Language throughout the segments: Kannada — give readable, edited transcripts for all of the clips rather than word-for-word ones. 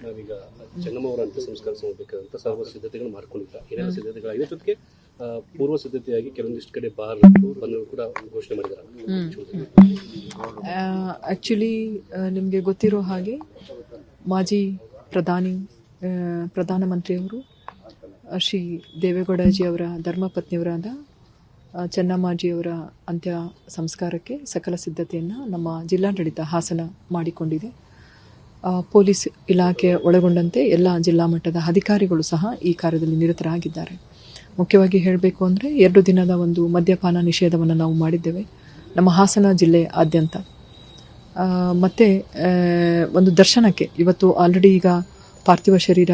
ನಾವೀಗ ಚೆನ್ನಮ್ಮವರ ಅಂತ್ಯ ಸಂಸ್ಕಾರ ಮಾಡಬೇಕಂತ ಸರ್ವ ಸಿದ್ಧತೆಗಳು ಮಾಡ್ಕೊಂಡಿದ್ದ ಏನೆಲ್ಲ ಸಿದ್ಧತೆಗಳಾಗಿದೆ ಜೊತೆಗೆ ಪೂರ್ವ ಸಿದ್ಧತೆಯಾಗಿ ಕೆಲವೊಂದಿಷ್ಟು ಕಡೆ ಬಾರ್ ಬಂದು ಕೂಡ ಘೋಷಣೆ ಮಾಡಿದ್ದಾರೆ. ಆ್ಯಕ್ಚುಲಿ ನಿಮಗೆ ಗೊತ್ತಿರೋ ಹಾಗೆ ಮಾಜಿ ಪ್ರಧಾನಮಂತ್ರಿಯವರು ಶ್ರೀ ದೇವೇಗೌಡಜಿಯವರ ಧರ್ಮಪತ್ನಿಯವರಾದ ಚೆನ್ನಮ್ಮಾಜಿಯವರ ಅಂತ್ಯ ಸಂಸ್ಕಾರಕ್ಕೆ ಸಕಲ ಸಿದ್ಧತೆಯನ್ನು ನಮ್ಮ ಜಿಲ್ಲಾಡಳಿತ ಹಾಸನ ಮಾಡಿಕೊಂಡಿದೆ. ಪೊಲೀಸ್ ಇಲಾಖೆ ಒಳಗೊಂಡಂತೆ ಎಲ್ಲ ಜಿಲ್ಲಾ ಮಟ್ಟದ ಅಧಿಕಾರಿಗಳು ಸಹ ಈ ಕಾರ್ಯದಲ್ಲಿ ನಿರತರಾಗಿದ್ದಾರೆ. ಮುಖ್ಯವಾಗಿ ಹೇಳಬೇಕು ಅಂದರೆ 2 ದಿನದ ಒಂದು ಮದ್ಯಪಾನ ನಿಷೇಧವನ್ನು ನಾವು ಮಾಡಿದ್ದೇವೆ ನಮ್ಮ ಹಾಸನ ಜಿಲ್ಲೆಯಾದ್ಯಂತ. ಮತ್ತು ಒಂದು ದರ್ಶನಕ್ಕೆ ಇವತ್ತು ಆಲ್ರೆಡಿ ಈಗ ಪಾರ್ಥಿವ ಶರೀರ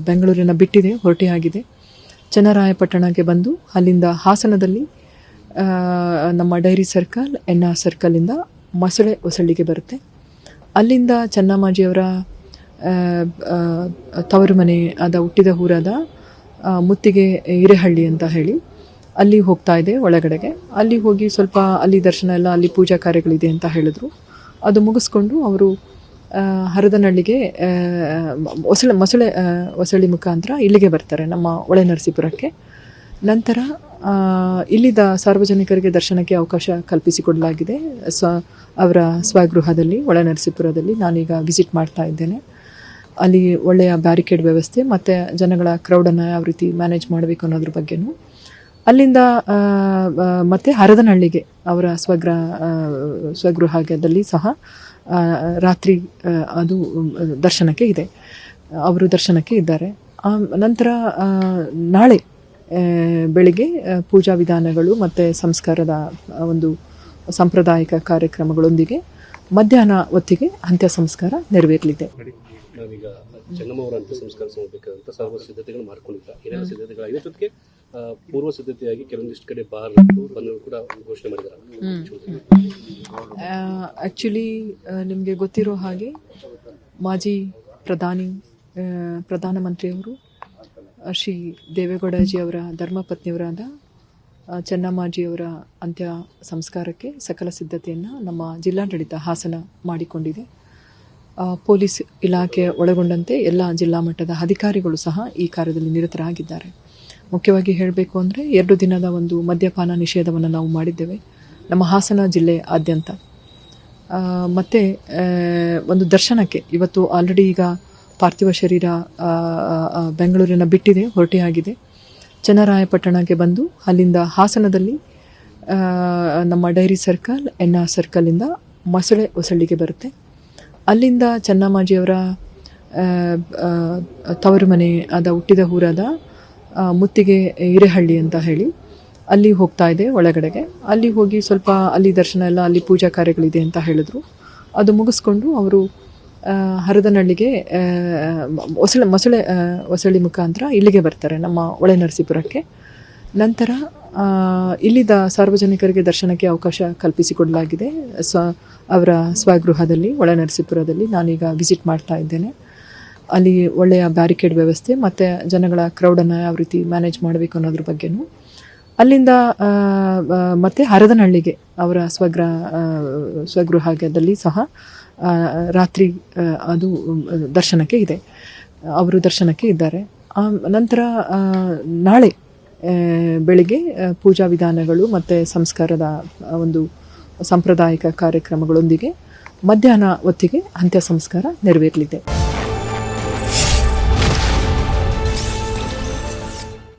ಬೆಂಗಳೂರಿನ ಬಿಟ್ಟಿದೆ, ಹೊರಟೆಯಾಗಿದೆ. ಚನ್ನರಾಯಪಟ್ಟಣಕ್ಕೆ ಬಂದು ಅಲ್ಲಿಂದ ಹಾಸನದಲ್ಲಿ ನಮ್ಮ ಡೈರಿ ಸರ್ಕಲ್ NR ಸರ್ಕಲಿಂದ ಮೊಸಳೆ ಹೊಸಳ್ಳಿಗೆ ಬರುತ್ತೆ. ಅಲ್ಲಿಂದ ಚೆನ್ನಮ್ಮಾಜಿಯವರ ತವರು ಮನೆ ಆದ ಹುಟ್ಟಿದ ಊರಾದ ಮುತ್ತಿಗೆ ಹಿರೇಹಳ್ಳಿ ಅಂತ ಹೇಳಿ ಅಲ್ಲಿ ಹೋಗ್ತಾ ಇದೆ ಒಳಗಡೆಗೆ. ಅಲ್ಲಿ ಹೋಗಿ ಸ್ವಲ್ಪ ಅಲ್ಲಿ ದರ್ಶನ ಎಲ್ಲ ಅಲ್ಲಿ ಪೂಜಾ ಕಾರ್ಯಗಳಿದೆ ಅಂತ ಹೇಳಿದ್ರು. ಅದು ಮುಗಿಸ್ಕೊಂಡು ಅವರು ಹರದನಹಳ್ಳಿಗೆ ಹೊಸಳ್ಳಿ ಮುಖಾಂತರ ಇಲ್ಲಿಗೆ ಬರ್ತಾರೆ ನಮ್ಮ ಹೊಳೆನರಸೀಪುರಕ್ಕೆ. ನಂತರ ಇಲ್ಲಿದ್ದ ಸಾರ್ವಜನಿಕರಿಗೆ ದರ್ಶನಕ್ಕೆ ಅವಕಾಶ ಕಲ್ಪಿಸಿಕೊಡಲಾಗಿದೆ. ಅವರ ಸ್ವಗೃಹದಲ್ಲಿ ಹೊಳೆನರಸೀಪುರದಲ್ಲಿ ನಾನೀಗ ವಿಸಿಟ್ ಮಾಡ್ತಾ ಇದ್ದೇನೆ. ಅಲ್ಲಿ ಒಳ್ಳೆಯ ಬ್ಯಾರಿಕೇಡ್ ವ್ಯವಸ್ಥೆ ಮತ್ತು ಜನಗಳ ಕ್ರೌಡನ್ನು ಯಾವ ರೀತಿ ಮ್ಯಾನೇಜ್ ಮಾಡಬೇಕು ಅನ್ನೋದ್ರ ಬಗ್ಗೆನೂ. ಅಲ್ಲಿಂದ ಮತ್ತು ಹರದನಹಳ್ಳಿಗೆ ಅವರ ಸ್ವಗೃಹದಲ್ಲಿ ಸಹ ರಾತ್ರಿ ಅದು ದರ್ಶನಕ್ಕೆ ಇದೆ, ಅವರು ದರ್ಶನಕ್ಕೆ ಇದ್ದಾರೆ. ನಂತರ ನಾಳೆ ಬೆಳಿಗ್ಗೆ ಪೂಜಾ ವಿಧಾನಗಳು ಮತ್ತು ಸಂಸ್ಕಾರದ ಒಂದು ಸಾಂಪ್ರದಾಯಿಕ ಕಾರ್ಯಕ್ರಮಗಳೊಂದಿಗೆ ಮಧ್ಯಾಹ್ನ ಹೊತ್ತಿಗೆ ಅಂತ್ಯ ಸಂಸ್ಕಾರ ನೆರವೇರಲಿದೆ. ನಾವೀಗ ಚೆನ್ನಮ್ಮವರ ಅಂತ್ಯ ಸಂಸ್ಕಾರ ಮಾಡಬೇಕಂತ ಸರ್ವ ಸಿದ್ಧತೆಗಳು ಮಾಡ್ಕೊಂಡಿದ್ದ ಏನೆಲ್ಲ ಸಿದ್ಧತೆಗಳಾಗಿದೆ ಜೊತೆಗೆ ಪೂರ್ವ ಸಿದ್ಧತೆಯಾಗಿ ಕೆಲವೊಂದಿಷ್ಟು ಕಡೆ ಬಾರ್ ಬಂದು ಕೂಡ ಘೋಷಣೆ ಮಾಡಿದ್ದಾರೆ. ಆ್ಯಕ್ಚುಲಿ ನಿಮಗೆ ಗೊತ್ತಿರೋ ಹಾಗೆ ಮಾಜಿ ಪ್ರಧಾನಮಂತ್ರಿಯವರು ಶ್ರೀ ದೇವೇಗೌಡಜಿಯವರ ಧರ್ಮಪತ್ನಿಯವರಾದ ಚೆನ್ನಮ್ಮಾಜಿಯವರ ಅಂತ್ಯ ಸಂಸ್ಕಾರಕ್ಕೆ ಸಕಲ ಸಿದ್ಧತೆಯನ್ನು ನಮ್ಮ ಜಿಲ್ಲಾಡಳಿತ ಹಾಸನ ಮಾಡಿಕೊಂಡಿದೆ. ಪೊಲೀಸ್ ಇಲಾಖೆ ಒಳಗೊಂಡಂತೆ ಎಲ್ಲ ಜಿಲ್ಲಾ ಮಟ್ಟದ ಅಧಿಕಾರಿಗಳು ಸಹ ಈ ಕಾರ್ಯದಲ್ಲಿ ನಿರತರಾಗಿದ್ದಾರೆ. ಮುಖ್ಯವಾಗಿ ಹೇಳಬೇಕು ಅಂದರೆ 2 ದಿನದ ಒಂದು ಮದ್ಯಪಾನ ನಿಷೇಧವನ್ನು ನಾವು ಮಾಡಿದ್ದೇವೆ ನಮ್ಮ ಹಾಸನ ಜಿಲ್ಲೆಯಾದ್ಯಂತ. ಮತ್ತು ಒಂದು ದರ್ಶನಕ್ಕೆ ಇವತ್ತು ಆಲ್ರೆಡಿ ಈಗ ಪಾರ್ಥಿವ ಶರೀರ ಬೆಂಗಳೂರಿನ ಬಿಟ್ಟಿದೆ, ಹೊರಟೆಯಾಗಿದೆ. ಚನ್ನರಾಯಪಟ್ಟಣಕ್ಕೆ ಬಂದು ಅಲ್ಲಿಂದ ಹಾಸನದಲ್ಲಿ ನಮ್ಮ ಡೈರಿ ಸರ್ಕಲ್ NR ಸರ್ಕಲಿಂದ ಮೊಸಳೆ ಹೊಸಳ್ಳಿಗೆ ಬರುತ್ತೆ. ಅಲ್ಲಿಂದ ಚೆನ್ನಮ್ಮಾಜಿಯವರ ತವರು ಮನೆ ಆದ ಹುಟ್ಟಿದ ಊರಾದ ಮುತ್ತಿಗೆ ಹಿರೇಹಳ್ಳಿ ಅಂತ ಹೇಳಿ ಅಲ್ಲಿ ಹೋಗ್ತಾ ಇದೆ ಒಳಗಡೆಗೆ. ಅಲ್ಲಿ ಹೋಗಿ ಸ್ವಲ್ಪ ಅಲ್ಲಿ ದರ್ಶನ ಎಲ್ಲ ಅಲ್ಲಿ ಪೂಜಾ ಕಾರ್ಯಗಳಿದೆ ಅಂತ ಹೇಳಿದ್ರು. ಅದು ಮುಗಿಸ್ಕೊಂಡು ಅವರು ಹರದನಹಳ್ಳಿಗೆ ಹೊಸಳ್ಳಿ ಮುಖಾಂತರ ಇಲ್ಲಿಗೆ ಬರ್ತಾರೆ ನಮ್ಮ ಹೊಳೆನರಸೀಪುರಕ್ಕೆ. ನಂತರ ಇಲ್ಲಿದ್ದ ಸಾರ್ವಜನಿಕರಿಗೆ ದರ್ಶನಕ್ಕೆ ಅವಕಾಶ ಕಲ್ಪಿಸಿಕೊಡಲಾಗಿದೆ. ಅವರ ಸ್ವಗೃಹದಲ್ಲಿ ಹೊಳೆನರಸೀಪುರದಲ್ಲಿ ನಾನೀಗ ವಿಸಿಟ್ ಮಾಡ್ತಾ ಇದ್ದೇನೆ. ಅಲ್ಲಿ ಒಳ್ಳೆಯ ಬ್ಯಾರಿಕೇಡ್ ವ್ಯವಸ್ಥೆ ಮತ್ತು ಜನಗಳ ಕ್ರೌಡನ್ನು ಯಾವ ರೀತಿ ಮ್ಯಾನೇಜ್ ಮಾಡಬೇಕು ಅನ್ನೋದ್ರ ಬಗ್ಗೆನೂ. ಅಲ್ಲಿಂದ ಮತ್ತು ಹರದನಹಳ್ಳಿಗೆ ಅವರ ಸ್ವಗೃಹದಲ್ಲಿ ಸಹ ರಾತ್ರಿ ಅದು ದರ್ಶನಕ್ಕೆ ಇದೆ, ಅವರು ದರ್ಶನಕ್ಕೆ ಇದ್ದಾರೆ. ನಂತರ ನಾಳೆ ಬೆಳಿಗ್ಗೆ ಪೂಜಾ ವಿಧಾನಗಳು ಮತ್ತು ಸಂಸ್ಕಾರದ ಒಂದು ಸಾಂಪ್ರದಾಯಿಕ ಕಾರ್ಯಕ್ರಮಗಳೊಂದಿಗೆ ಮಧ್ಯಾಹ್ನ ಹೊತ್ತಿಗೆ ಅಂತ್ಯ ಸಂಸ್ಕಾರ ನೆರವೇರಲಿದೆ.